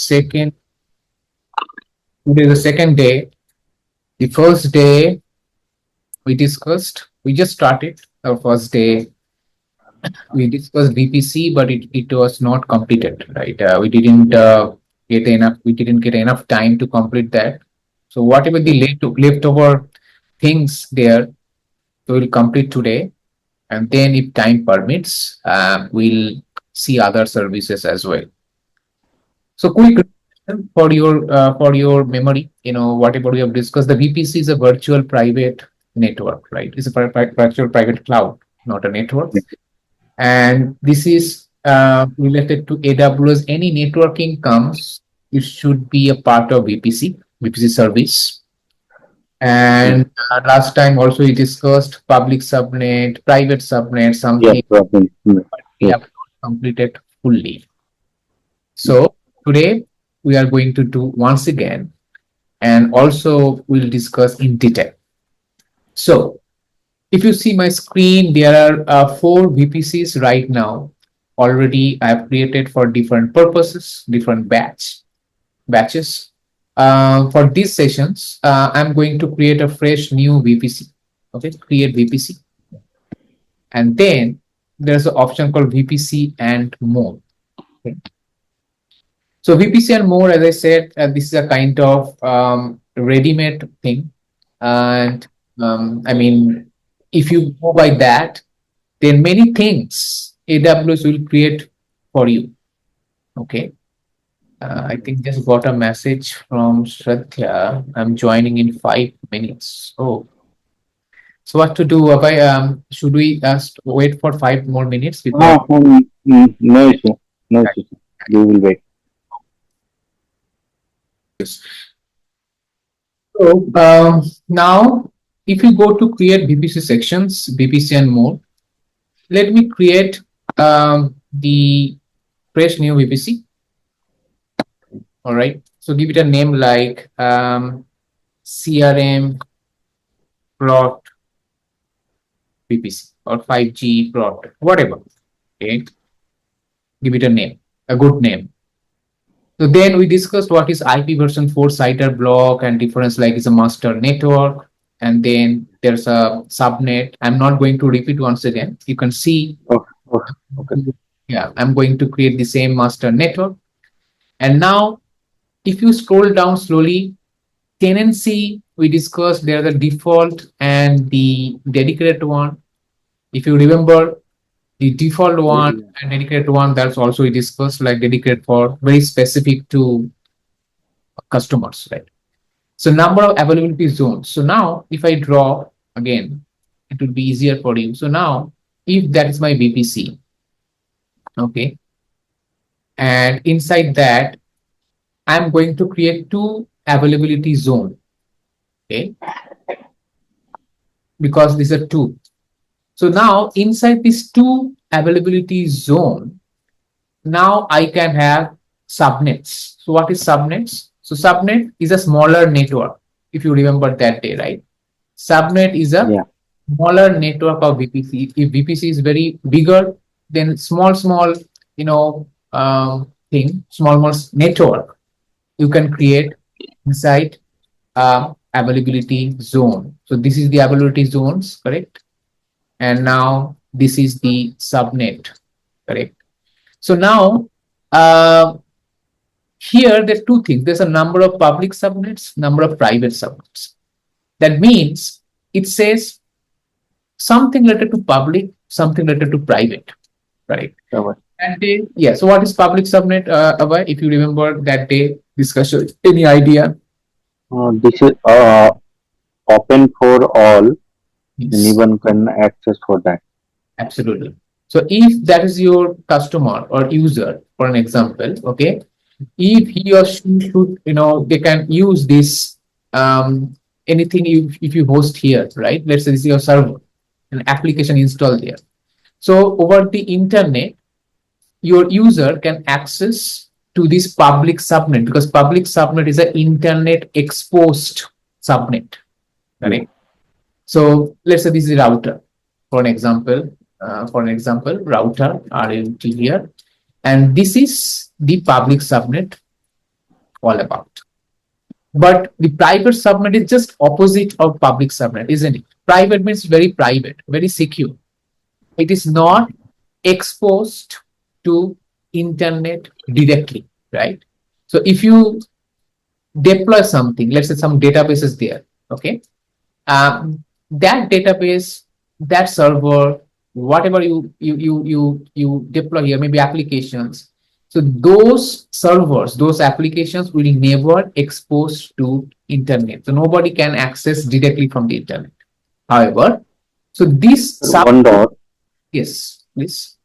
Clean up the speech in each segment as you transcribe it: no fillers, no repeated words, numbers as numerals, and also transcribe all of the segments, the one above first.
today is the second day. The first day we just started our first day. We discussed VPC, but it was not completed, right? We didn't get enough time to complete that. So whatever the leftover things there, we will complete today. And then if time permits, we'll see other services as well. So quick for your memory, whatever we have discussed, the VPC is a virtual private network, right? It's a virtual private cloud, not a network. And this is related to AWS. Any networking comes, it should be a part of VPC service. And last time also we discussed public subnet, private subnet, something we have completed fully. So today we are going to do once again, and also we'll discuss in detail. So if you see my screen, there are 4 VPCs right now. Already I have created for different purposes, different batches. For these sessions, I'm going to create a fresh new VPC. Okay, create VPC. And then there's an option called VPC and more. Okay. So VPC and more, as I said, this is a kind of ready-made thing. And I mean, if you go by that, then many things AWS will create for you. Okay. I think just got a message from Shraddha. I'm joining in 5 minutes. Oh. So what to do, Abhay? Should we wait for 5 more minutes? No issue. No issue. We will wait. So now, if you go to create VPC sections, VPC and more, let me create the fresh new VPC. All right. So give it a name like CRM plot VPC or 5G plot, whatever. Okay. Give it a name, a good name. So then we discussed what is IP version 4 CIDR block and difference, like it's a master network. And then there's a subnet. I'm not going to repeat once again. You can see. Okay. Yeah, I'm going to create the same master network. And now, if you scroll down slowly, tenancy, we discussed there the default and the dedicated one. If you remember, the default one and dedicated one, that's also we discussed, like dedicated for very specific to customers, right? So number of availability zones. So now if I draw again, it will be easier for you. So now if that is my VPC, okay, and inside that, I'm going to create 2 availability zone, okay, because these are 2. So now inside this 2 availability zone, now I can have subnets. So what is subnets? So subnet is a smaller network. If you remember that day, right? Subnet is a smaller network of VPC. If VPC is very bigger, then small, small network you can create inside availability zone. So this is the availability zones, correct? And now this is the subnet, correct? So now here there are 2 things. There's a number of public subnets, number of private subnets. That means it says something related to public, something related to private, right? That day, yeah. So what is public subnet, Abhay? If you remember that day discussion, any idea? This is open for all. Yes. Anyone can access for that. Absolutely. So if that is your customer or user, for an example, okay, if he or she should, they can use this anything if you host here, right? Let's say this is your server, an application installed there. So over the internet, your user can access to this public subnet, because public subnet is an internet exposed subnet, right? So let's say this is a router, for an example, router RLT here, and this is the public subnet all about. But the private subnet is just opposite of public subnet, isn't it? Private means very private, very secure. It is not exposed to internet directly, right? So if you deploy something, let's say some database is there, okay? That database, that server, whatever you deploy here, maybe applications. So those servers, those applications will never expose to internet. So nobody can access directly from the internet. However, so this sub, One dot. yes, please.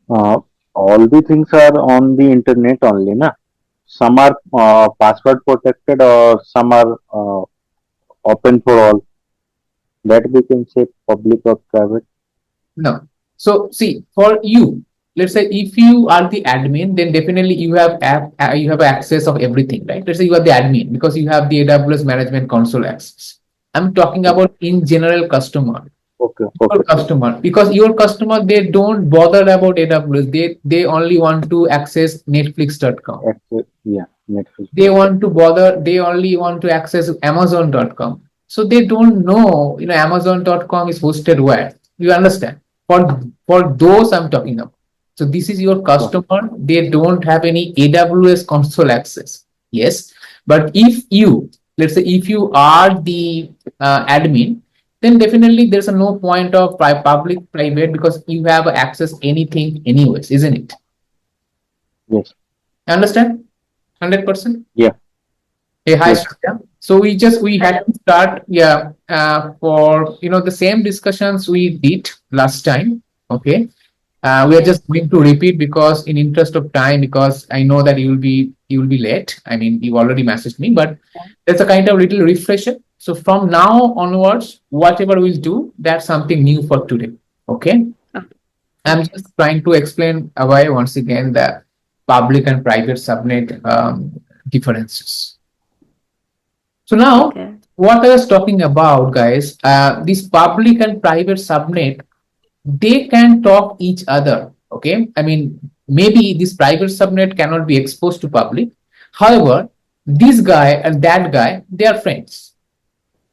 Uh, all the things are on the internet only, na? Some are password protected or some are open for all. That we can say public or private. No. So see, for you, let's say if you are the admin, then definitely you have you have access of everything, right? Let's say you are the admin because you have the AWS management console access. I'm talking about in general customer. Okay, Your okay. customer, because your customer, they don't bother about AWS. They only want to access Netflix.com. Yeah, Netflix. They only want to access Amazon.com. So they don't know, Amazon.com is hosted where. You understand? For those I'm talking about. So this is your customer. They don't have any AWS console access. Yes. But if you, let's say if you are the admin, then definitely there's no point of public private because you have access anything anyways, isn't it? Yes. Understand? 100%? Yeah. Hey, hi, Yes. Shreya. So we had to start, yeah, for the same discussions we did last time. Okay, we are just going to repeat because in interest of time, because I know that you will be late. I mean, you already messaged me, but that's a kind of little refresher. So from now onwards, whatever we'll do, that's something new for today. Okay, I'm just trying to explain why once again the public and private subnet differences. So now, what I was talking about, guys, this public and private subnet, they can talk each other. Okay, I mean, maybe this private subnet cannot be exposed to public. However, this guy and that guy, they are friends.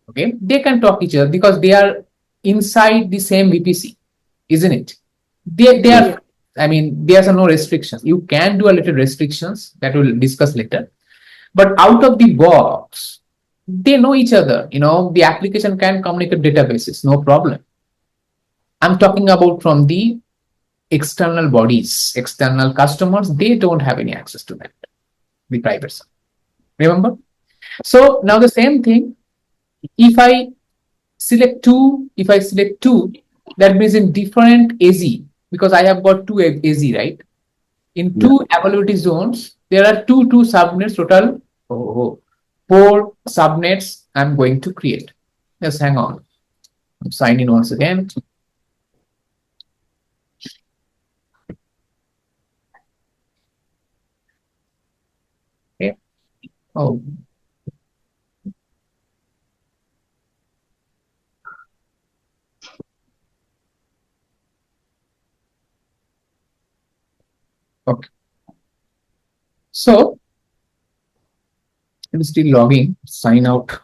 Okay, they can talk each other because they are inside the same VPC, isn't it? They are. I mean, there's no restrictions. You can do a little restrictions that we'll discuss later, but out of the box, they know each other. The application can communicate databases, no problem. I'm talking about from the external bodies, external customers, they don't have any access to that, the private side. Remember? So now the same thing, if I select two, that means in different AZ, because I have got two AZ, right? In two availability zones, there are two subnets total. Four subnets I'm going to create. Just hang on. Sign in once again. Okay. Oh. Okay. So I'm still logging. Sign out.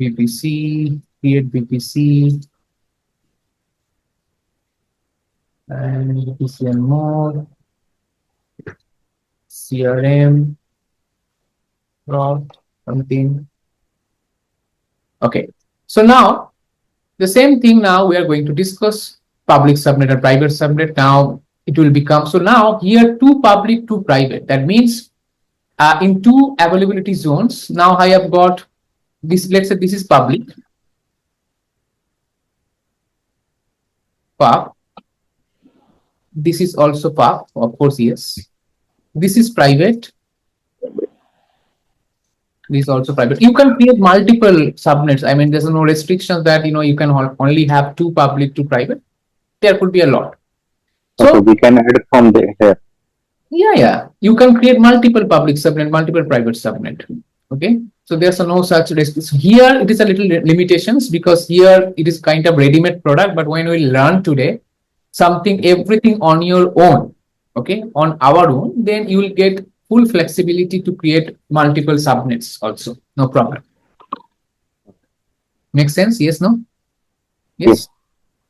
VPC, create VPC, and VPC and more, CRM, something. Okay, so now the same thing. Now we are going to discuss public subnet and private subnet. Now it will become, so now here two public, two private. That means in two availability zones, now I have got this, let's say this is public, pub. This is also pub, of course, yes. This is private. This is also private. You can create multiple subnets. I mean, there's no restrictions that you can only have two public, two private. There could be a lot. So we can add from there here. Yeah. You can create multiple public subnet, multiple private subnet. Okay. So there's no such risk. So here it is a little limitations because here it is kind of ready-made product. But when we learn today something, everything on your own, okay, on our own, then you will get full flexibility to create multiple subnets also. No problem. Makes sense? Yes, no? Yes. Yes.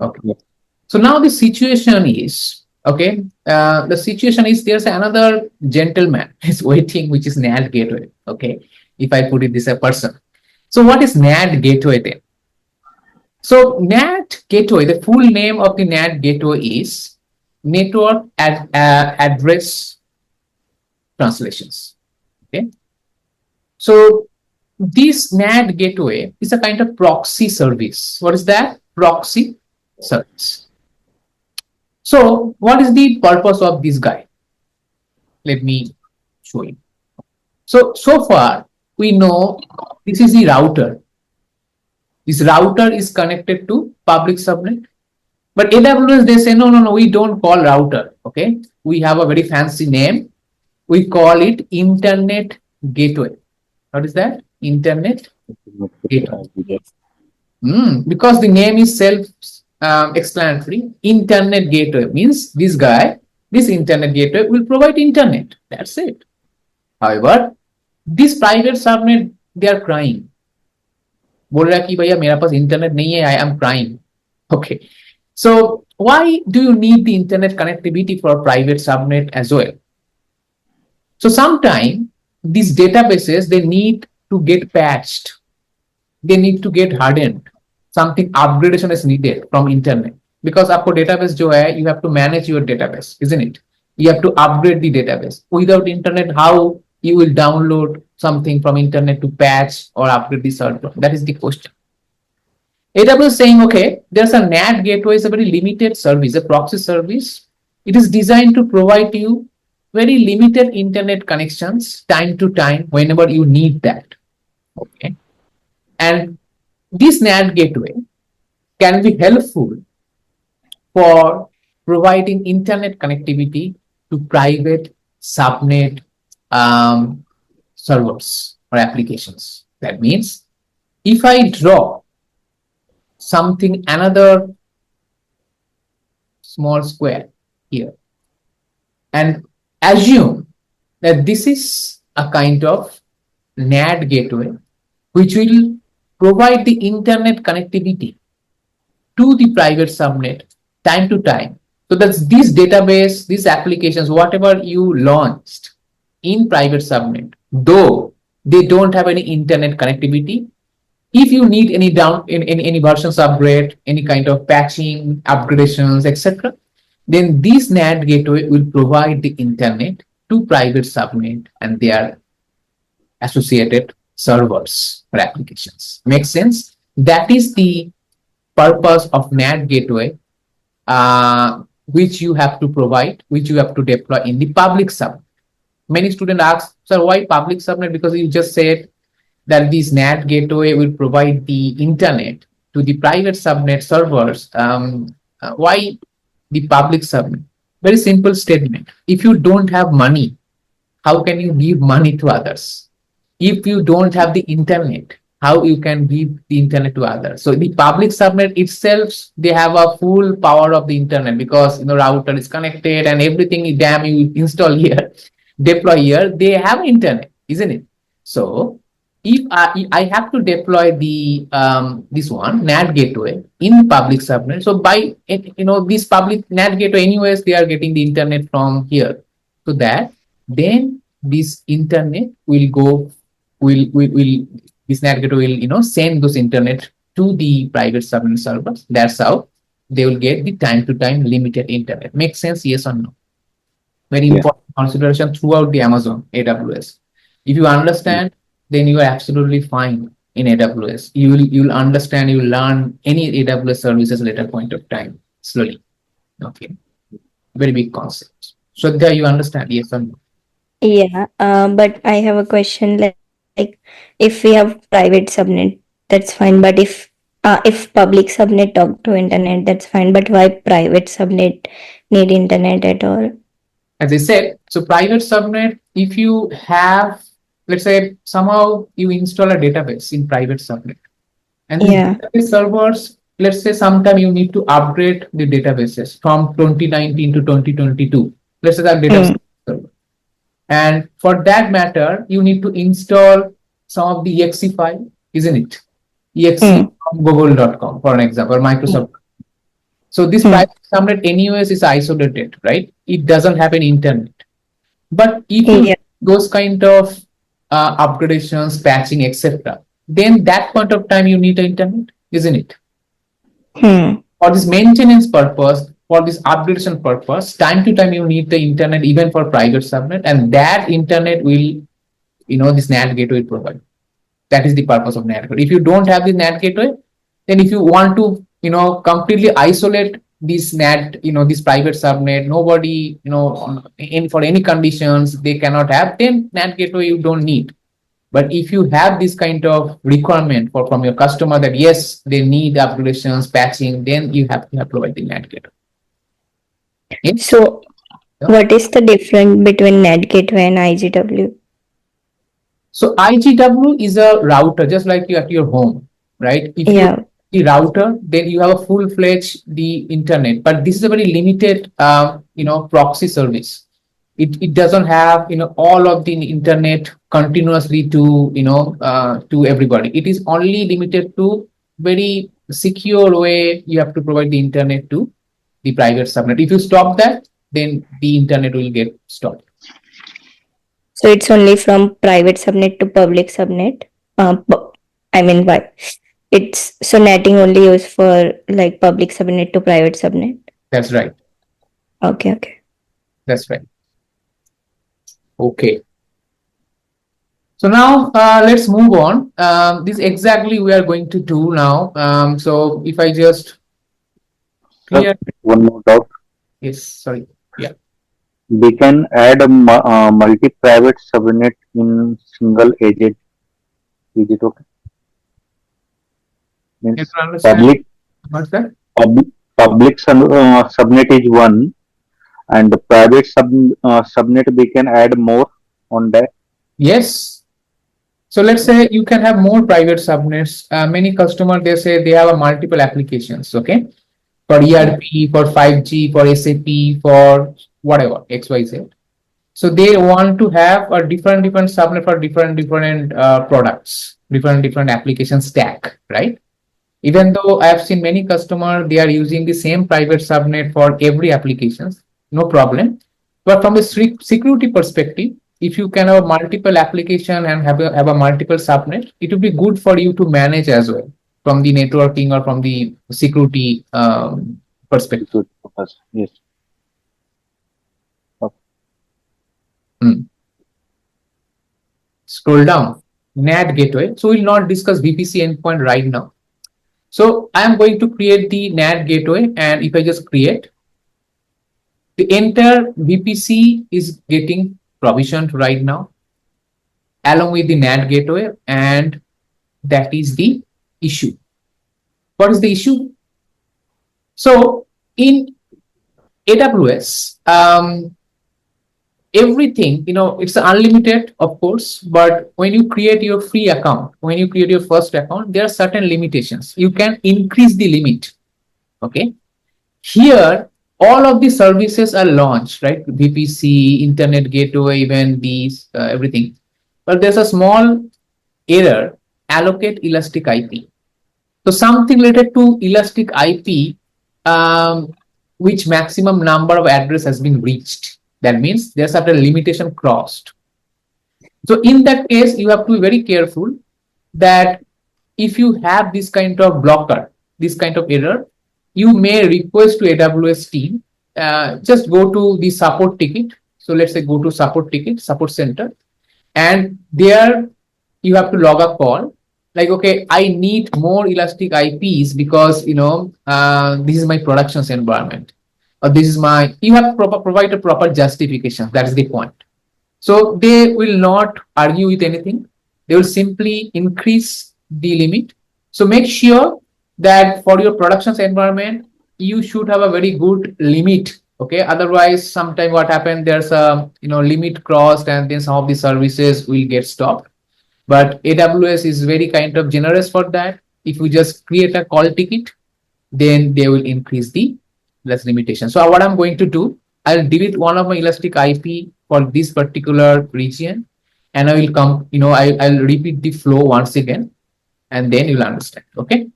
Okay. Yes. So now the situation is, okay, the situation is there's another gentleman is waiting, which is NAT gateway. Okay. If I put it this a person. So what is NAT gateway then? So NAT gateway, the full name of the NAT gateway is network address translations. Okay. So this NAT gateway is a kind of proxy service. What is that? Proxy service. So what is the purpose of this guy? Let me show you. So far we know this is the router. This router is connected to public subnet. But AWS, they say, no, we don't call router. Okay. We have a very fancy name. We call it internet gateway. What is that? Internet gateway. Yes. Because the name is self-explanatory. Internet gateway means this guy, this internet gateway will provide internet. That's it. However, this private subnet, they are crying. बोल रहा है कि भैया मेरा पास internet नहीं है, I am crying. Okay. So why do you need the internet connectivity for private subnet as well? So sometimes these databases, they need to get patched. They need to get hardened. Something upgradation is needed from internet. Because आपको database जो है, you have to manage your database, isn't it? You have to upgrade the database. Without internet, how you will download something from internet to patch or upgrade the server? That is the question. AWS is saying, okay, there's a NAT gateway, is a very limited service, a proxy service. It is designed to provide you very limited internet connections time to time whenever you need that. Okay. And this NAT gateway can be helpful for providing internet connectivity to private subnet servers or applications. That means if I draw something, another small square here, and assume that this is a kind of NAT gateway which will provide the internet connectivity to the private subnet time to time. So that's this database, these applications, whatever you launched in private subnet, though they don't have any internet connectivity, if you need any any versions upgrade, any kind of patching, upgradations, etc., then this NAT gateway will provide the internet to private subnet and their associated servers or applications. Makes sense? That is the purpose of NAT gateway, which you have to provide, which you have to deploy in the public subnet. Many students ask, sir, why public subnet? Because you just said that this NAT gateway will provide the internet to the private subnet servers. Why the public subnet? Very simple statement. If you don't have money, how can you give money to others? If you don't have the internet, how you can give the internet to others? So the public subnet itself, they have a full power of the internet because router is connected and everything damn you install here, deploy here, they have internet, isn't it? So if I have to deploy the this one NAT gateway in public subnet, so by this public NAT gateway, anyways, they are getting the internet from here. So that then this internet will go will this NAT gateway will send those internet to the private subnet servers. That's how they will get the time to time limited internet. Makes sense? Yes or no? Very Yeah. important consideration throughout the Amazon AWS. If you understand, then you are absolutely fine in AWS. You'll understand, you'll learn any AWS services at later point of time slowly. Okay, very big concept. So there you understand, yes or no? Yeah, but I have a question. Like, if we have private subnet, that's fine. But if public subnet talk to internet, that's fine. But why private subnet need internet at all? as I said, so private subnet, if you have, let's say, somehow you install a database in private subnet, and the Yeah. database servers, let's say, sometime you need to upgrade the databases from 2019 to 2022. Let's say that database Hmm. server. And for that matter, you need to install some of the exe file, isn't it? Exe Hmm. from google.com, for an example, or Microsoft. So this Hmm. private subnet anyways is isolated, right? It doesn't have any internet. But if you Yeah. those kind of upgradations, patching, etc., then that point of time you need the internet, isn't it? Hmm. For this maintenance purpose, for this upgradation purpose, time to time you need the internet even for private subnet, and that internet will, this NAT gateway will provide. That is the purpose of NAT gateway. If you don't have the NAT gateway, then if you want to, completely isolate this NAT, this private subnet, nobody, in for any conditions they cannot have, then NAT gateway you don't need. But if you have this kind of requirement from your customer that yes, they need upgradations, patching, then you have to provide the NAT gateway. Yes. So, Yeah. what is the difference between NAT gateway and IGW? So IGW is a router, just like you at your home, right? If you Yeah. the router, then you have a full-fledged the internet. But this is a very limited, proxy service. It doesn't have, all of the internet continuously to, to everybody. It is only limited to very secure way. You have to provide the internet to the private subnet. If you stop that, then the internet will get stopped. So it's only from private subnet to public subnet. I mean, why? It's so netting only used for like public subnet to private subnet. That's right. Okay, okay. That's right. Okay. So now let's move on. This exactly we are going to do now. So if I just Sir, clear, one more doubt. yes, sorry, yeah, We can add a multi-private subnet in single agent. Is it okay? you Means can understand public what's that? public, subnet is one, and the private subnet we can add more on that. Yes. So let's say you can have more private subnets. Many customers they say they have a multiple applications. Okay, for ERP, for 5G, for SAP, for whatever XYZ. So they want to have a different subnet for different products, different application stack, right? Even though I have seen many customers, they are using the same private subnet for every applications, no problem. But from a security perspective, if you can have multiple application and have a multiple subnet, it would be good for you to manage as well from the networking or from the security perspective. Good purpose. Yes. Okay. Scroll down, NAT gateway. So we'll not discuss VPC endpoint right now. So I am going to create the NAT gateway, and if I just create, the entire VPC is getting provisioned right now along with the NAT gateway, and that is the issue. What is the issue? So in AWS, everything, it's unlimited, of course, but when you create your free account, when you create your first account, there are certain limitations. You can increase the limit. Okay. Here, all of the services are launched, right? VPC, Internet Gateway, even these, everything. But there's a small error, allocate elastic IP. So something related to elastic IP, which maximum number of address has been reached. That means there's a limitation crossed. So in that case, you have to be very careful that if you have this kind of blocker, this kind of error, you may request to AWS team, just go to the support ticket. So let's say go to support ticket, support center, and there you have to log a call. Like, okay, I need more elastic IPs because, this is my productions environment. Or this is you have to provide a proper justification. That's the point. So they will not argue with anything. They will simply increase the limit. So make sure that for your productions environment, you should have a very good limit Okay, otherwise sometime what happened, there's a limit crossed and then some of the services will get stopped. But AWS is very kind of generous for that. If we just create a call ticket, then they will increase the less limitation. So what I'm going to do, I'll delete one of my elastic IP for this particular region, and I will come, I'll repeat the flow once again, and then you'll understand. Okay,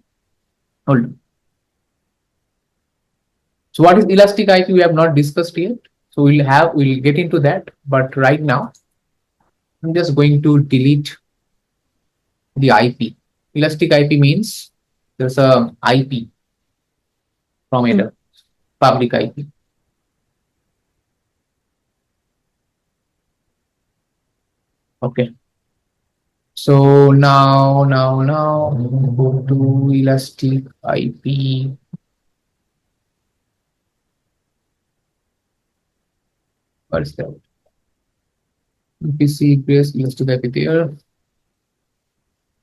hold on. So what is elastic IP? We have not discussed yet. So we'll get into that. But right now, I'm just going to delete the IP. Elastic IP means there's a IP from a public IP. Okay. So now go to elastic IP. What is that? VPC based elastic IP there.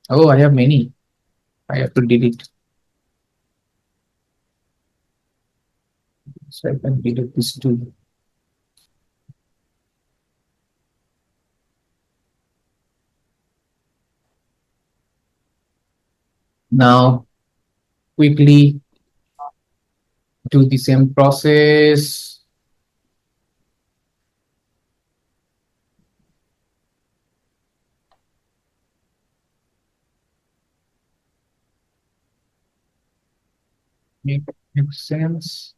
Oh, I have many. I have to delete. So I can delete this too. Now quickly do the same process. Makes sense.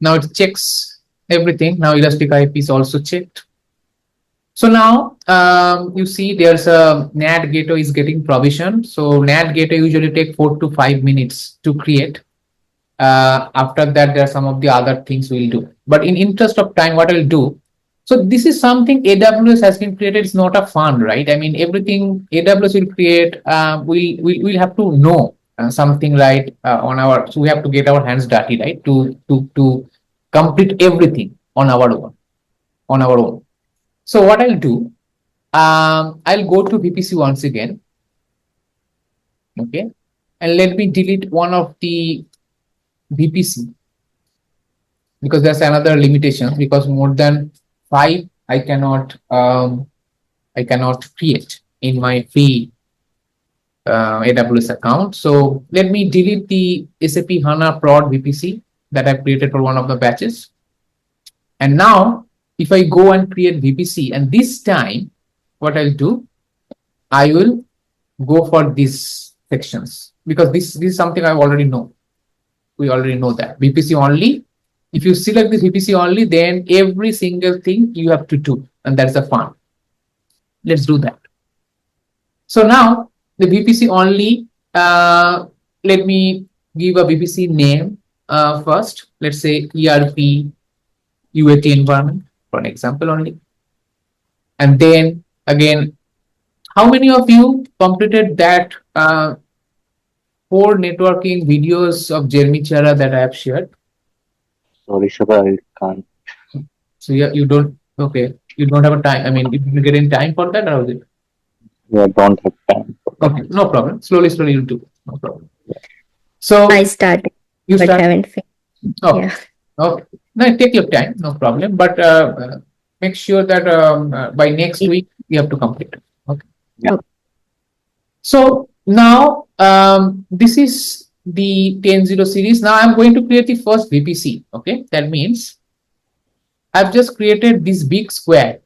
Now it checks everything. Now elastic IP is also checked. So now you see there's a NAT gateway is getting provision. So NAT gateway usually take 4 to 5 minutes to create. After that, there are some of the other things we'll do. But in interest of time, what I'll do. So this is something AWS has been created. It's not a fun, right? I mean, everything AWS will create. We'll have to know something right on our. So we have to get our hands dirty, right? To complete everything on our own. On our own. So what I'll do, I'll go to VPC once again. Okay, and let me delete one of the VPC because there's another limitation because more than 5 I cannot create in my free AWS account. So let me delete the SAP HANA prod VPC that I've created for one of the batches. And now if I go and create VPC, and this time what I'll do, I will go for these sections because this is something I already know. We already know that VPC only. If you select this VPC only, then every single thing you have to do, and that's the fun. Let's do that. So now the VPC only. Let me give a VPC name first. Let's say ERP UAT environment for an example only. And then again, how many of you completed that 4 networking videos of Jeremy Chara that I have shared? Sorry, Shaba, I can't. So you don't, okay, you don't have a time. I mean, you get in time for that, or is it? Yeah, don't have time. Okay, no problem. Slowly you'll do. No problem. So I started, you but start. haven't finished. Oh, Yeah. okay. No, take your time. No problem. But make sure that by next week you have to complete. Okay. Yeah. Okay. So now this is the 10.0 series. Now I'm going to create the first VPC. Okay, that means I've just created this big square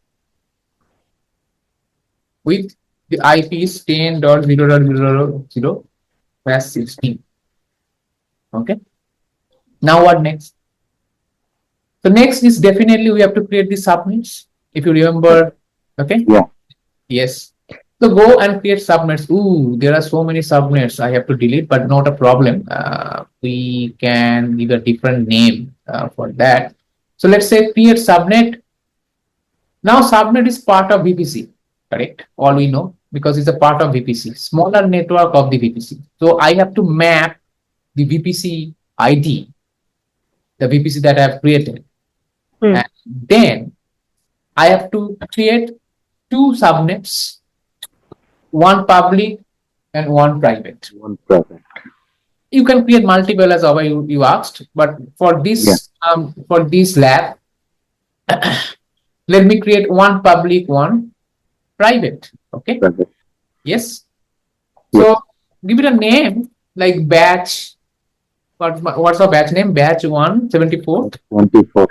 with the IPs 10.0.0.0/16. Okay. Now what next? So next is definitely we have to create the subnets. If you remember, okay? Yeah. Yes. So go and create subnets. Ooh, there are so many subnets I have to delete, but not a problem. We can give a different name for that. So let's say create subnet. Now subnet is part of VPC, correct? All we know because it's a part of VPC, smaller network of the VPC. So I have to map the VPC ID, the VPC that I have created. And then I have to create 2 subnets, one public and one private. One private. You can create multiple as our you asked, but for Yeah, this lab, let me create one public, one private. Okay. private. Yes. Yes, So give it a name like batch. What's our batch name? Batch 174. 24.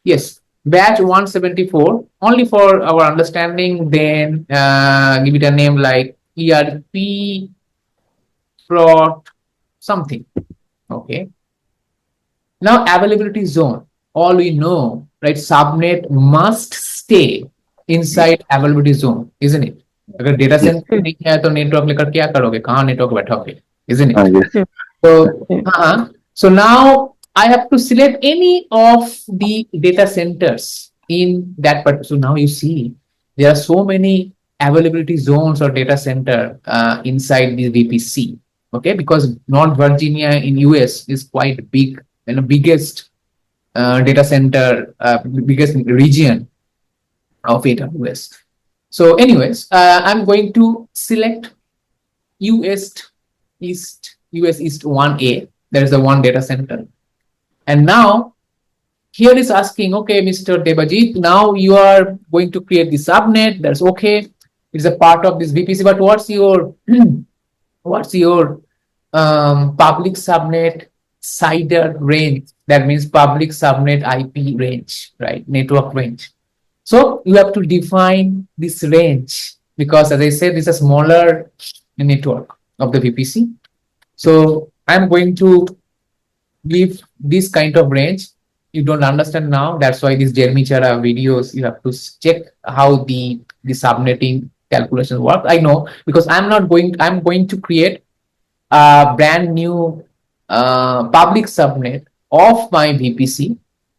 Yes, batch 174. Only for our understanding, then give it a name like ERP prot something. Okay. Now availability zone. All we know, right? Subnet must stay inside availability zone, isn't it? अगर data Yes, centre नहीं है तो network लेकर क्या करोगे? कहाँ network बैठोगे? Isn't it? yes, So, so now I have to select any of the data centers in that particular. So now you see there are so many availability zones or data center inside the VPC. Okay, because North Virginia in US is quite big and the biggest data center, biggest region of AWS. So, anyways, I'm going to select US East 1A. There is a one data center. And now here is asking, okay, Mr. Debajit, now you are going to create the subnet. That's okay. It's a part of this VPC, but what's your what's your public subnet CIDR range? That means public subnet IP range, right? Network range. So you have to define this range because, as I said, this is a smaller network of the VPC. So I'm going to give this kind of range. You don't understand now. That's why these Jeremy Chara videos, you have to check how the subnetting calculation work. I know because I'm going to create a brand new public subnet of my VPC,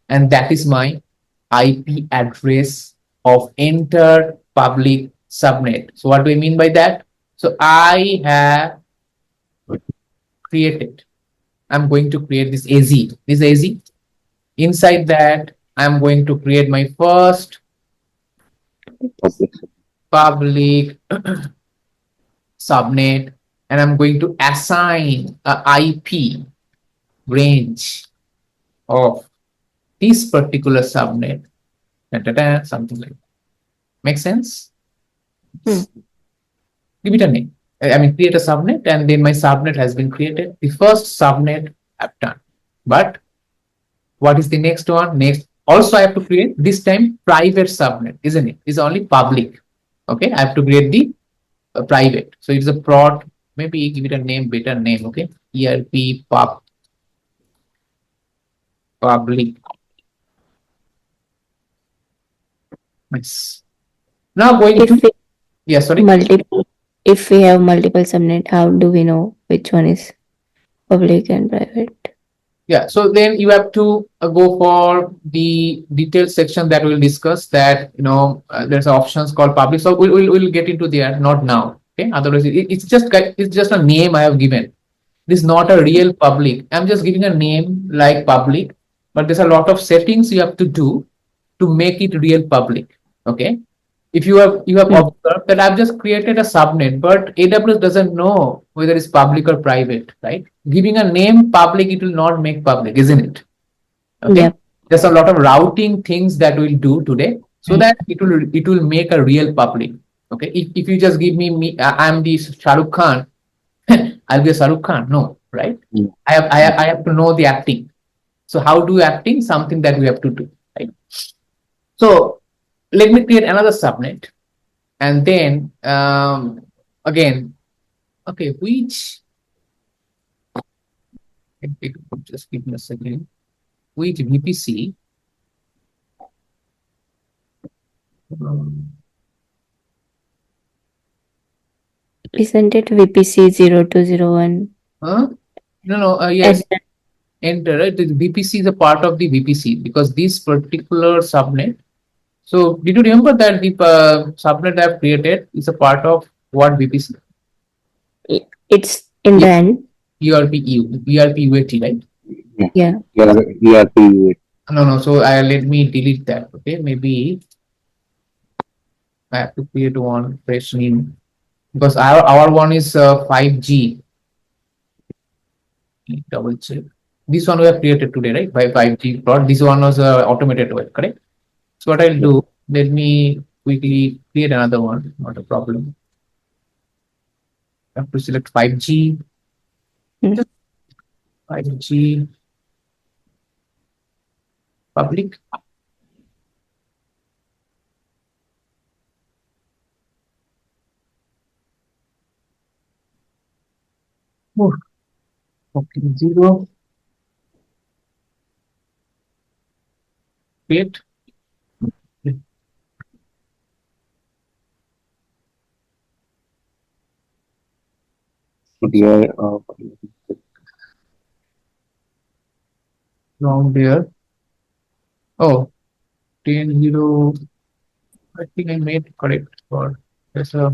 and that is my IP address of enter public subnet. So what do I mean by that? So I have created, I'm going to create this AZ. This AZ. Inside that, I'm going to create my first public. public subnet, and I'm going to assign a IP range of this particular subnet. Something like that. Make sense? Give it a name. I mean, create a subnet, and then my subnet has been created. The first subnet I've done. But what is the next one? Next, also I have to create this time private subnet, isn't it? It's only public. Okay, I have to create the private. So it's a prod. Maybe give it a name, better name. Okay, ERP public. Nice. Now going If to we yeah, sorry. if we have multiple subnet, how do we know which one is public and private? Yeah, so then you have to go for the detailed section that we'll discuss. That there's options called public. So we'll get into there, not now. Okay, otherwise it's just a name I have given. This is not a real public. I'm just giving a name like public, but there's a lot of settings you have to do to make it real public. Okay, if you have observed that I've just created a subnet, but AWS doesn't know whether it's public or private, right? Giving a name public, it will not make public, isn't it? Okay. Yep. There's a lot of routing things that we'll do today so that it will make a real public. Okay. If you just give me I'm the Shahrukh Khan, I'll be a Shahrukh Khan. No, right? I have to know the acting. So how do acting? Something that we have to do, right? So let me create another subnet, and then again, okay, which just give me a second. Which VPC? Isn't it VPC 0201? No. Yes. Enter. Right? The VPC is a part of the VPC because this particular subnet. So did you remember that the subnet I've created is a part of what VPC? It's in the end. ERP right? Yeah. ERP. No. So let me delete that. Okay, maybe I have to create one fresh new because our one is 5G. Double check. This one we have created today, right? By 5G plot. This one was automated way, correct? So what I'll Yeah. do, let me quickly create another one, not a problem. I have to select 5G, Hmm. 5G public. Oh, okay, 0, create. CDI, Wrong there. Oh, 10, 0. I think I made correct for there's a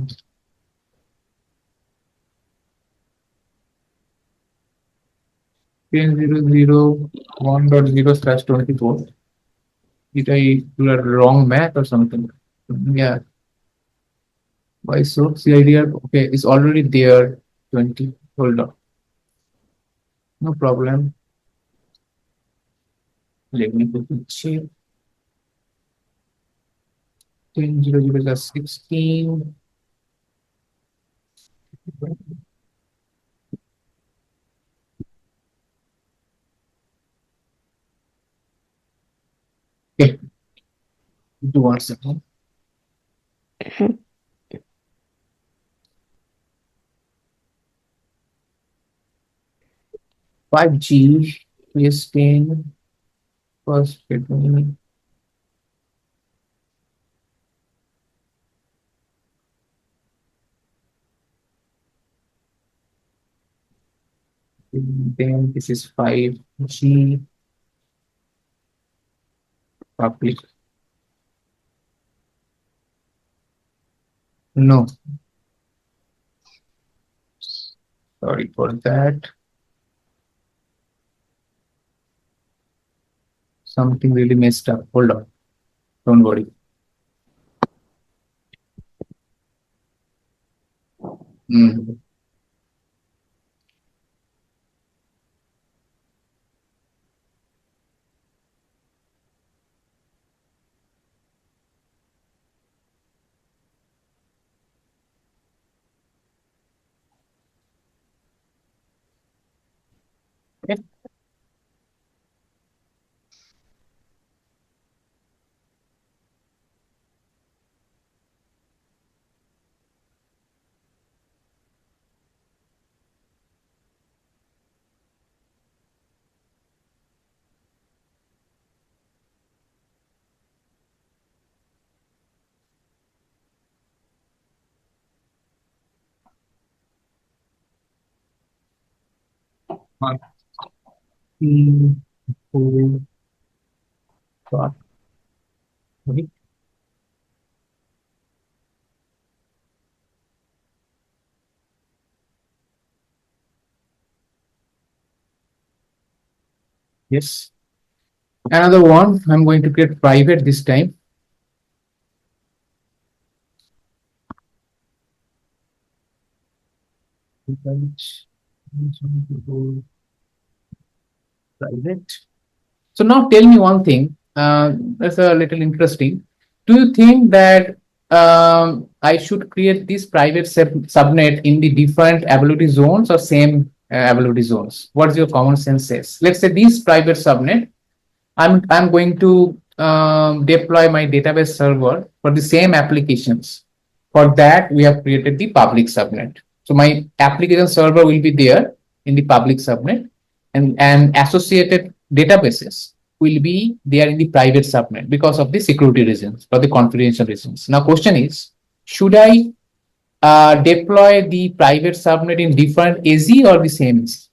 10.0.0.1.0/24. Did I do a wrong math or something? Yeah. Why so? CIDR, okay, it's already there. 20. Hold on. No problem. Let me quickly check. 10.0.0/16. Okay, do one second. 5G, yes, 10. First, let me. Then this is 5G public. No, sorry for that. Something really messed up. Hold on. Don't worry. Hmm. Okay. One, three, four, five. Okay. Yes. Another one. I'm going to create private this time. Private. So now tell me one thing. That's a little interesting. Do you think that I should create this private subnet in the different availability zones or same availability zones? What's your common sense says? Let's say this private subnet, I'm going to deploy my database server for the same applications. For that, we have created the public subnet. So my application server will be there in the public subnet, and associated databases will be there in the private subnet because of the security reasons or the confidential reasons. Now, question is, should I deploy the private subnet in different AZ or the same AZ?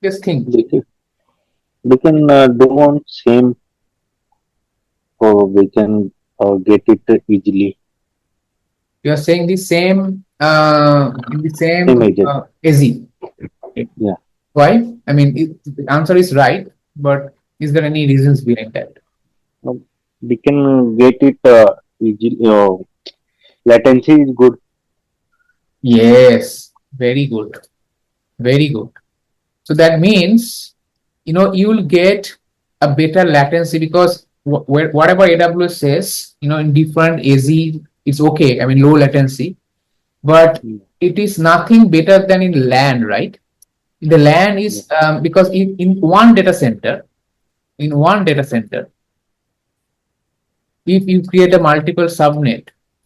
Just think. we can do on same, so we can get it easily. You are saying the same in the Same same agent. AZ. Okay. Yeah. Why? I mean, the answer is right, but is there any reasons behind that? We can get it easily. latency is good. Yes, very good, very good. So that means, you will get a better latency because whatever AWS says, in different AZ, it's okay. I mean, low latency, but Mm. it is nothing better than in LAN, right? The LAN Yeah. is because in one data center, if you create a multiple subnet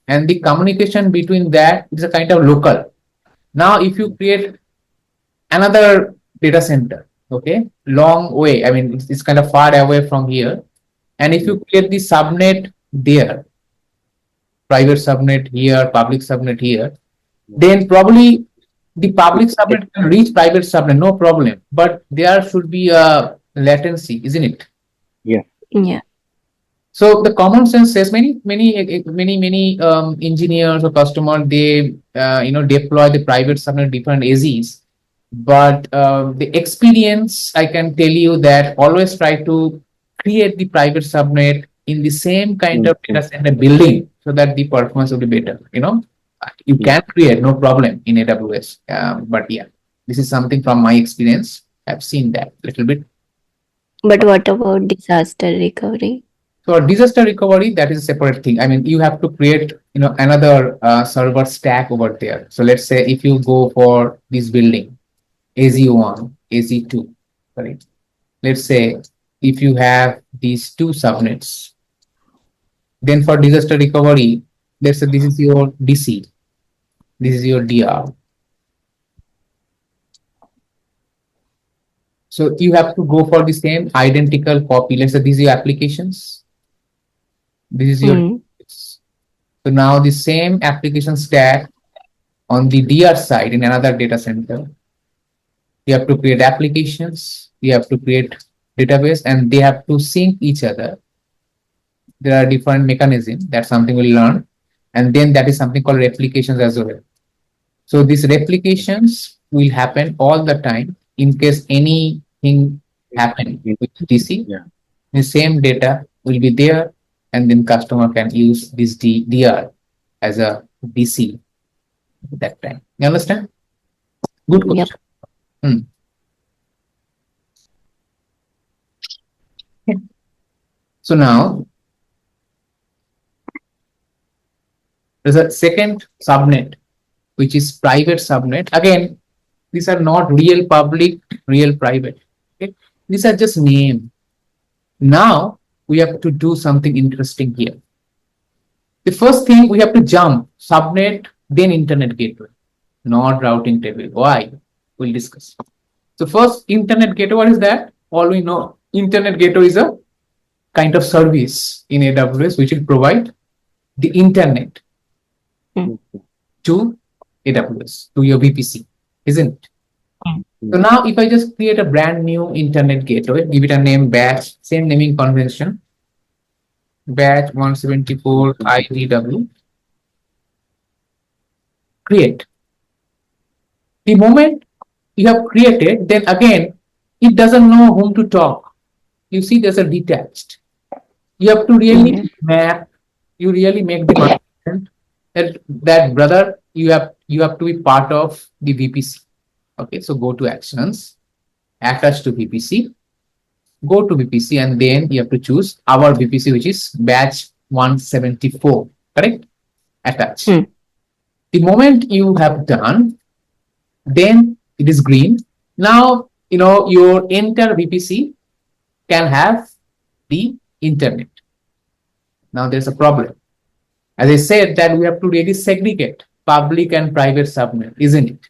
and the communication between that is a kind of local. Now, if you create another data center, okay, long way, I mean, it's kind of far away from here. And if Yeah. you create the subnet there, private subnet here, public subnet here, Yeah. then probably the public It's subnet can reach private subnet, no problem. But there should be a latency, isn't it? yeah. Yeah. So the common sense says many engineers or customers, they deploy the private subnet different AZs, but the experience, I can tell you that always try to create the private subnet in the same kind of Mm. data center building so that the performance will be better. You Yeah. can create no problem in AWS, but yeah, this is something from my experience. I've seen that little bit. But what about disaster recovery? So disaster recovery, that is a separate thing. I mean, you have to create, another server stack over there. So let's say if you go for this building, AZ1, AZ2, sorry. Let's say if you have these two subnets, then for disaster recovery, let's say this is your DC, this is your DR. So you have to go for the same identical copy. Let's say these are your applications, this is your. Mm. So now the same application stack on the DR side in another data center, you have to create applications, you have to create database, and they have to sync each other. There are different mechanisms. That's something we'll learn. And then that is something called replications as well. So these replications will happen all the time in case anything happen with DC. Yeah. The same data will be there, and then customer can use this DR as a DC at that time. You understand? Good Yep. question. Hmm. So now there's a second subnet, which is private subnet. Again, these are not real public, real private. Okay? These are just name. Now we have to do something interesting here. The first thing we have to jump subnet, then internet gateway, not routing table. Why? We'll discuss. So first, internet gateway, what is that? All we know, internet gateway is a kind of service in AWS which will provide the internet to AWS, to your VPC, isn't it? So now if I just create a brand new internet gateway, give it a name batch, same naming convention, batch 174 IDW, create. The moment you have created, then again, it doesn't know whom to talk. You see, there's a detached. You have to really Mm. map, you really make them understand that brother, you have to be part of the VPC. Okay, so go to actions, attach to VPC, go to VPC, and then you have to choose our VPC, which is batch 174, correct? Attach. Hmm. The moment you have done, then it is green. Now, your entire VPC can have the internet. Now there's a problem. As I said, that we have to really segregate public and private subnet, isn't it?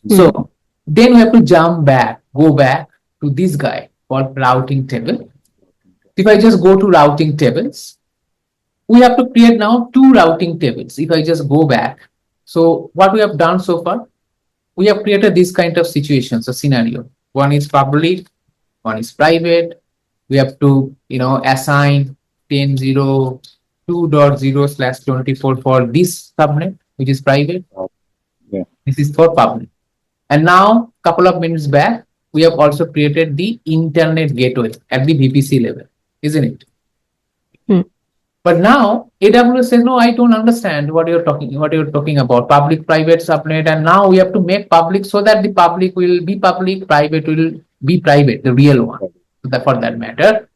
So then we have to go back to this guy called routing table. If I just go to routing tables, we have to create now two routing tables. If I just go back, so what we have done so far, we have created this kind of situations, a scenario. One is public, one is private. We have to, assign 10.0.2.0/24 for this subnet, which is private. Yeah. This is for public. And now, couple of minutes back, we have also created the internet gateway at the VPC level, isn't it? Hmm. But now AWS says, no, I don't understand what you're talking about, public private subnet. And now we have to make public so that the public will be public, private will be private, the real one. So that for that matter,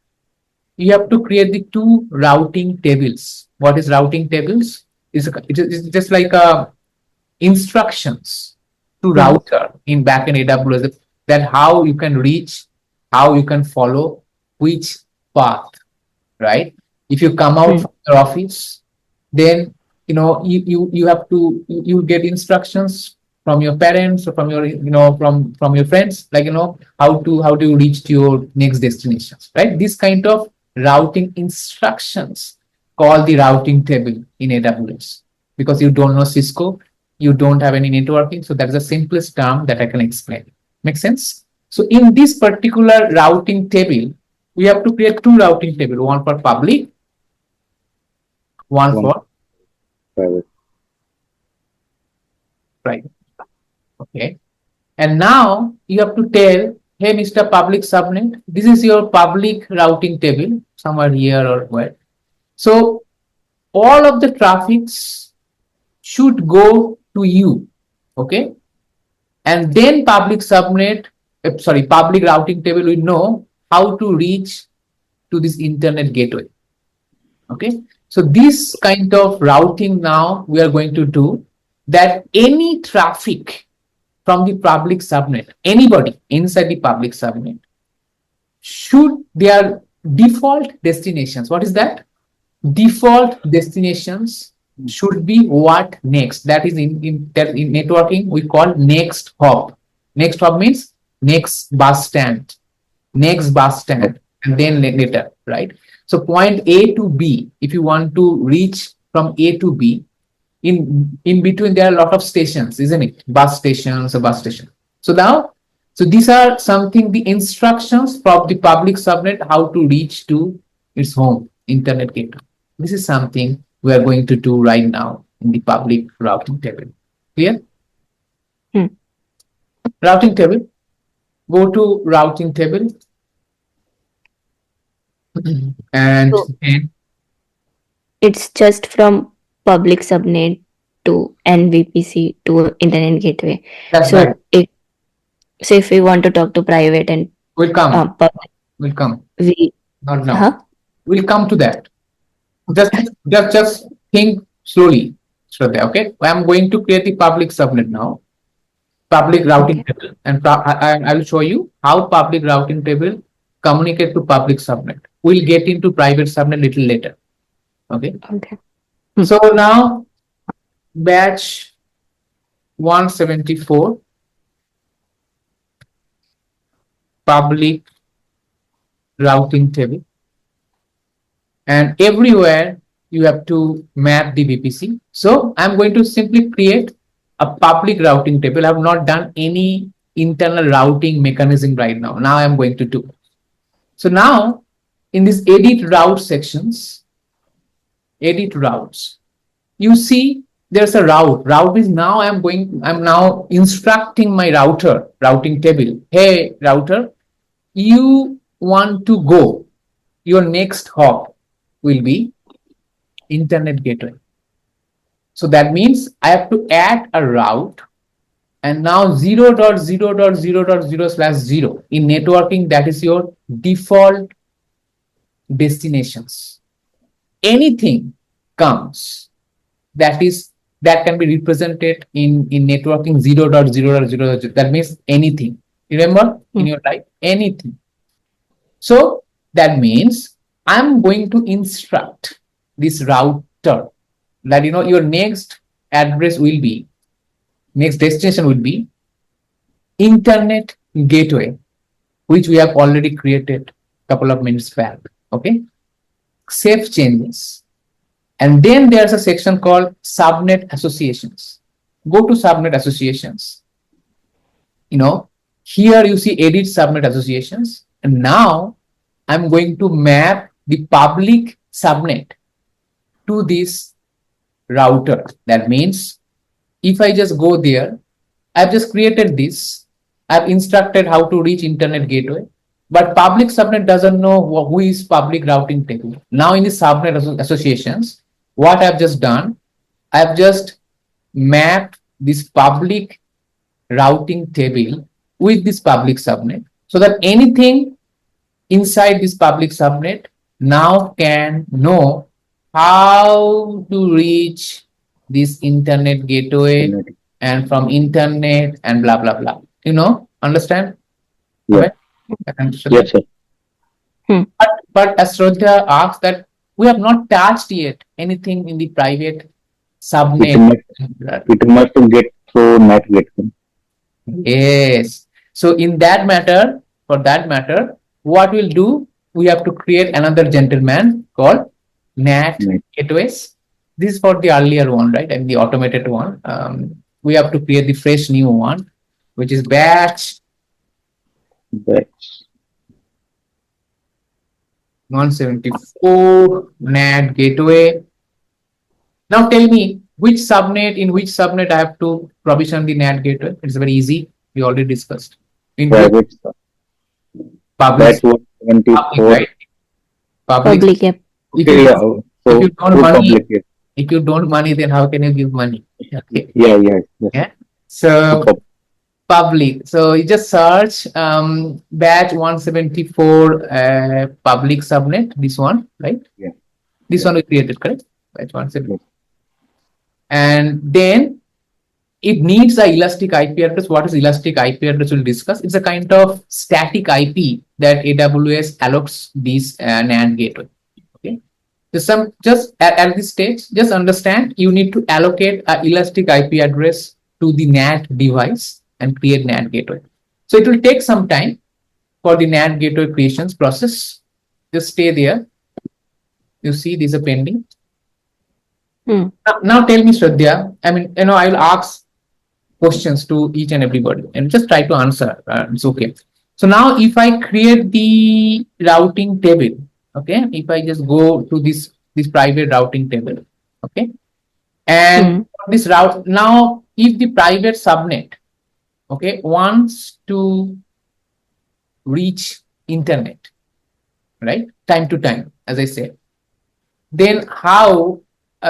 you have to create the two routing tables. What is routing tables? It's just like instructions to router in backend AWS, that how you can reach, how you can follow which path, right? If you come out from your office, then you have to you get instructions from your parents or from your from your friends, like how to reach to your next destinations, right? This kind of routing instructions called the routing table in AWS. Because you don't know Cisco, you don't have any networking, so that's the simplest term that I can explain. Make sense? So in this particular routing table, we have to create two routing tables, one for public, one for private. private. Okay. And now you have to tell, hey, Mr. Public Subnet, this is your public routing table, somewhere here or where. So all of the traffics should go to you. Okay. And then public routing table will know how to reach to this internet gateway. Okay. So this kind of routing now we are going to do, that any traffic from the public subnet, anybody inside the public subnet, should their default destinations, what is that? Default destinations should be what next? That is in networking, we call next hop. Next hop means next bus stand, and then later, right? So point A to B, if you want to reach from A to B, in between there are a lot of stations, isn't it? Bus stations or bus station. So now, so these are something, the instructions from the public subnet, how to reach to its home internet gateway. This is something we are going to do right now in the public routing table. Clear? Routing table. Go to routing table. And So it's just from public subnet to NVPC to internet gateway. that's So right. if we want to talk to private and We'll come. public, We'll come. we Not now. huh? We'll come to that. Just think slowly, Shraddha. Okay, I'm going to create the public subnet now, public routing table, and I will show you how public routing table communicate to public subnet. We'll get into private subnet little later. Okay. Okay. So now batch 174 public routing table, and everywhere you have to map the VPC. So I'm going to simply create a public routing table. I have not done any internal routing mechanism right now. Now I'm going to do. So now in this edit route sections, edit routes, you see there's a route. Route is now I'm now instructing my routing table. Hey, router, you want to go, your next hop will be internet gateway. So that means I have to add a route, and now 0.0.0.0/0 in networking, that is your default destinations. Anything comes that can be represented in networking 0.0.0. That means anything. Remember in your life, anything. So that means I'm going to instruct this router that your next address will be, next destination will be internet gateway, which we have already created a couple of minutes back. Okay, save changes, and then there's a section called subnet associations. Go to subnet associations. Here you see edit subnet associations, and now I'm going to map the public subnet to this router. That means if I just go there, I've just created this, I've instructed how to reach internet gateway. But public subnet doesn't know who is public routing table. Now in the subnet associations, what I've just done, I've just mapped this public routing table with this public subnet so that anything inside this public subnet now can know how to reach this internet gateway Internet. and from internet and blah blah blah. Understand? Yeah. Okay? I understand Yes, that. sir. But as Shraddha asked that we have not touched yet anything in the private It subnet. must get through net gateway. Yes. So in that matter, for that matter, what we'll do, we have to create another gentleman called NAT Net. gateways. This is for the earlier one, right? And the automated one. We have to create the fresh new one, which is batch That's 174 NAT gateway. Now tell me in which subnet I have to provision the NAT gateway. It's very easy. We already discussed. In private. public, That's 174. right? Public, yep. If Okay, you, yeah. if So you don't through money, public. Yeah. if you don't money, then how can you give money? Okay. Yeah. Yes. Yeah. So Through public. So you just search batch 174 public subnet. This one, right? Yeah. This Yeah. one we created, correct? Batch 174. Yes. And then it needs a elastic IP address. What is elastic IP address? We'll discuss. It's a kind of static IP that AWS allocs this NAND gateway. Okay. Just at this stage, just understand you need to allocate an elastic IP address to the NAND device and create NAND gateway. So it will take some time for the NAND gateway creations process. Just stay there. You see, these are pending. Now tell me, Shraddha. I mean, I'll ask questions to each and everybody and just try to answer. It's okay. So now if I create the routing table, okay, if I just go to this private routing table, okay, and this route, now if the private subnet, okay, wants to reach internet, right, time to time, as I said, then how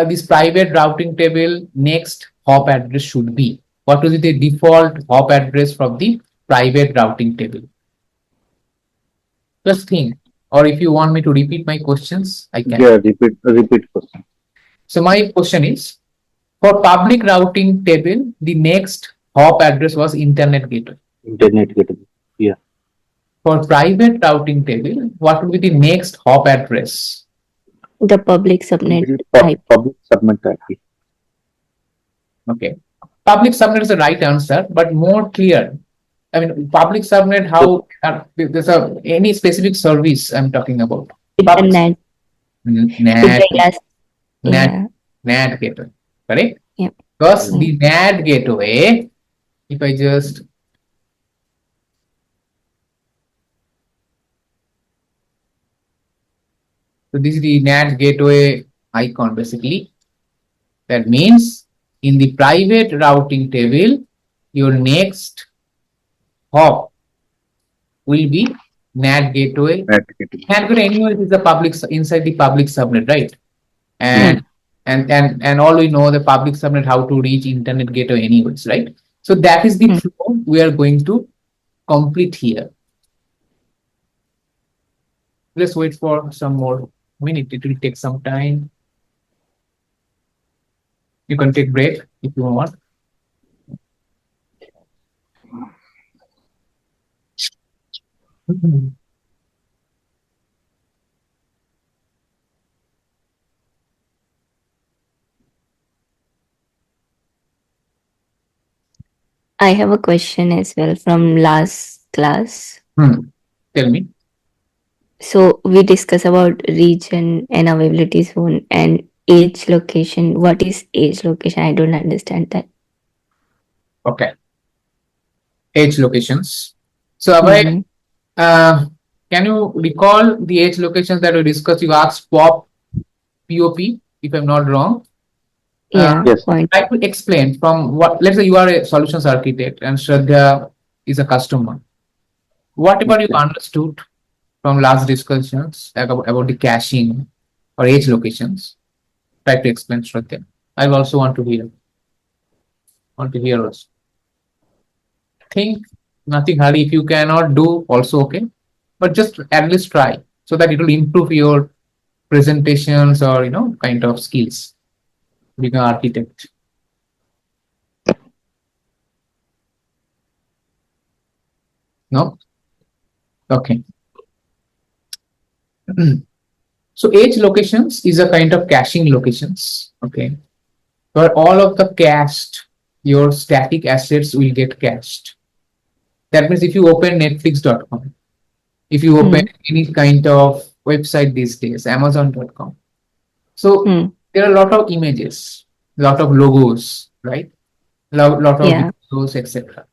this private routing table next hop address should be? What will be the default hop address from the private routing table? Just think, or if you want me to repeat my questions, I can. Yeah. Repeat question. So my question is, for public routing table, the next hop address was internet gateway. Internet gateway. Yeah. For private routing table, what will be the next hop address? The public subnet Public subnet IP. Okay. Public subnet is the right answer, but more clear. I mean, public subnet, how there's any specific service I'm talking about. with the NAT. NAT gateway, correct? Yeah. Because the NAT gateway, if I just so this is the NAT gateway icon basically. That means in the private routing table, your next hop will be NAT gateway. Net gateway. NAT gateway anyway is the public inside the public subnet, right? And all we know the public subnet how to reach internet gateway anyways, right? So that is the flow we are going to complete here. Let's wait for some more minute. It will take some time. You can take break if you want. I have a question as well from last class. Tell me. So we discuss about region and availability zone and age location. What is age location? I don't understand that. Okay. Edge locations. So Abhay, can you recall the edge locations that we discussed? You asked POP, if I'm not wrong. Yeah. Yes. Point. I could explain from what, let's say you are a solutions architect and Shraddha is a customer. Whatever you understood from last discussions about the caching or edge locations. Try to explain Shraddha. I also want to hear also. Think nothing hurry. If you cannot do, also okay, but just at least try so that it will improve your presentations or kind of skills. Being an architect. No, okay. So edge locations is a kind of caching locations. Okay, where all of the cached your static assets will get cached. That means if you open Netflix.com, if you open Hmm. any kind of website these days, Amazon.com. So Hmm. there are a lot of images, lot of logos, right? Lot of Yeah. videos, etc. Yep.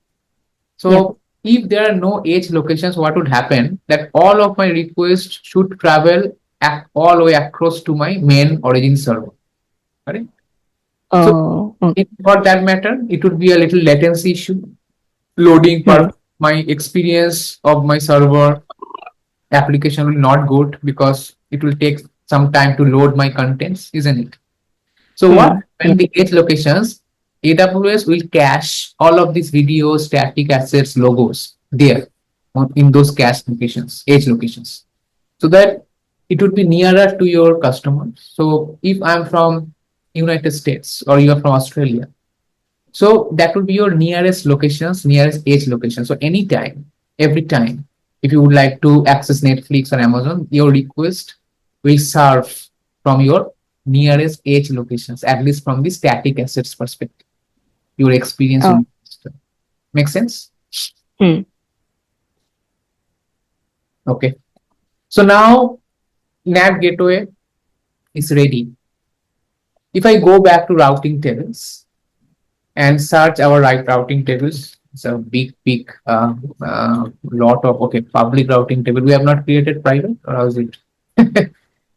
So if there are no edge locations, what would happen? That all of my requests should travel all the way across to my main origin server. Correct? So Oh. Okay. for that matter, it would be a little latency issue, loading Hmm. per my experience of my server application will not good because it will take some time to load my contents, isn't it? So what Hmm. when Yep. the edge locations, AWS will cache all of these videos, static assets, logos there in those cache locations, edge locations, so that it would be nearer to your customers. So if I'm from United States or you're from Australia, so that would be your nearest locations, nearest edge location. So anytime, every time, if you would like to access Netflix or Amazon, your request will serve from your nearest edge locations, at least from the static assets perspective. Your experience will Oh. be better. Make sense? Hmm. Okay. So now NAT gateway is ready. If I go back to routing tables and search our right routing tables, it's a big lot of okay public routing table. We have not created private, or how is it?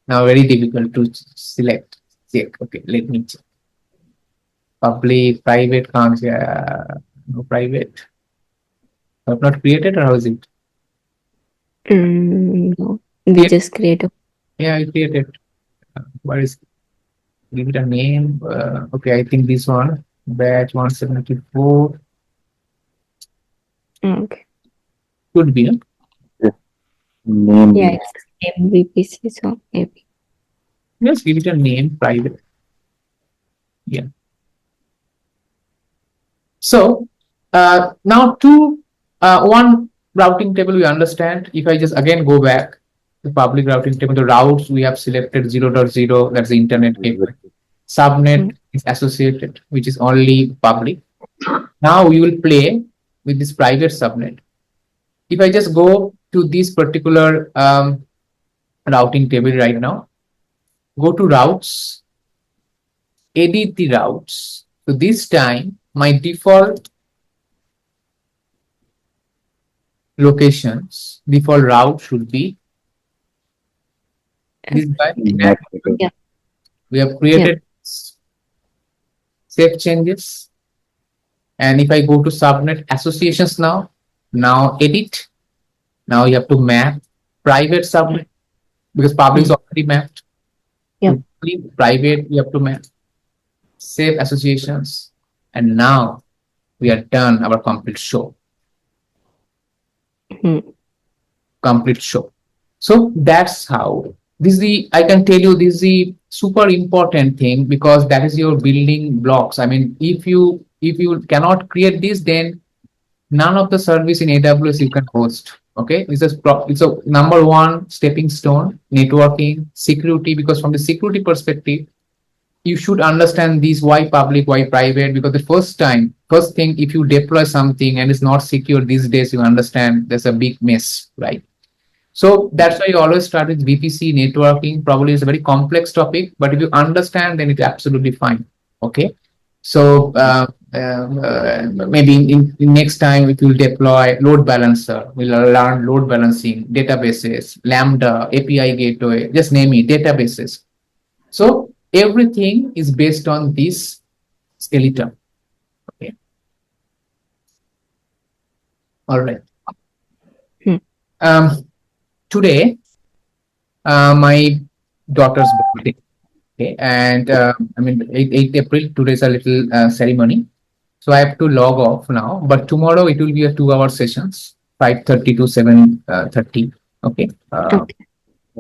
Now very difficult to select. Check. Okay, let me check. Public, private, can't no private. I have not created, or how is it? No. We Create. just create a. Yeah, I created. What is give it a name? Okay, I think this one. Batch 174 Okay. could be. Yes, name. Yeah, it's the same VPC. So maybe. Just give it a name, private. Yeah. So now one routing table we understand. If I just again go back to public routing table, the routes we have selected 0.0, that's the internet gateway. Hmm. Subnet is associated, which is only public. Now we will play with this private subnet. If I just go to this particular routing table right now, go to routes, edit the routes. So this time my default locations, default route should be this guy. Net gateway. Yeah. We have Yep. created save changes. And if I go to subnet associations now edit. Now you have to map private subnet because public is Hmm. already mapped. Yep. To private, you have to map. Save associations. And now we are done our complete show. Hmm. Complete show. So that's how this is the I can tell you this is the super important thing because that is your building blocks. I mean, if you cannot create this, then none of the service in AWS you can host. Okay, it's a number one stepping stone, networking, security, because from the security perspective, you should understand these why public, why private, because the first thing, if you deploy something and it's not secure these days, you understand there's a big mess, right? So that's why you always start with VPC networking. Probably is a very complex topic, but if you understand, then it's absolutely fine. Okay. So maybe in next time, if you deploy load balancer, we'll learn load balancing, databases, Lambda, API gateway, just name it, databases. So everything is based on this skeleton. Okay. All right. Hmm. Um, today, my daughter's birthday. Okay, and I mean 8th April. Today's a little ceremony, so I have to log off now. But tomorrow it will be a 2-hour sessions, 5:30 to 7:30. Okay. Okay.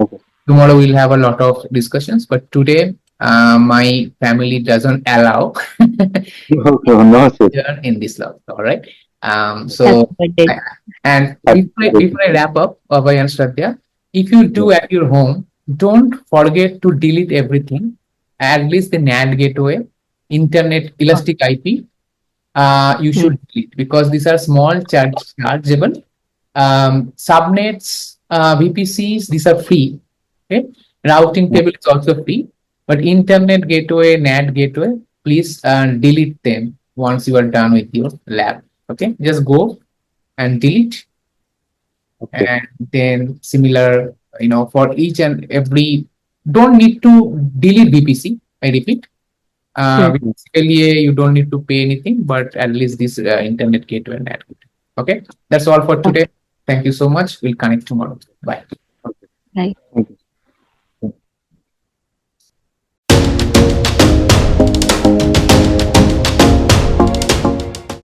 Okay. Tomorrow we'll have a lot of discussions, but today my family doesn't allow Okay. No, sir. in this log. All right. Happy So birthday. and Happy before I wrap up, Abhay and Shraddha, if you do at your home, don't forget to delete everything, at least the NAT gateway, internet elastic IP. You Hmm. should delete because these are small chargeable. Subnets, VPCs, these are free. Okay, routing table is also free, but internet gateway, NAT gateway, please delete them once you are done with your lab. Okay, just go and delete, Okay. and then similar, for each and every, don't need to delete VPC. I repeat, Hmm. basically you don't need to pay anything, but at least this internet gateway and NAT gateway. Okay, that's all for Okay. today. Thank you so much. We'll connect tomorrow. Bye. Bye. Thank you.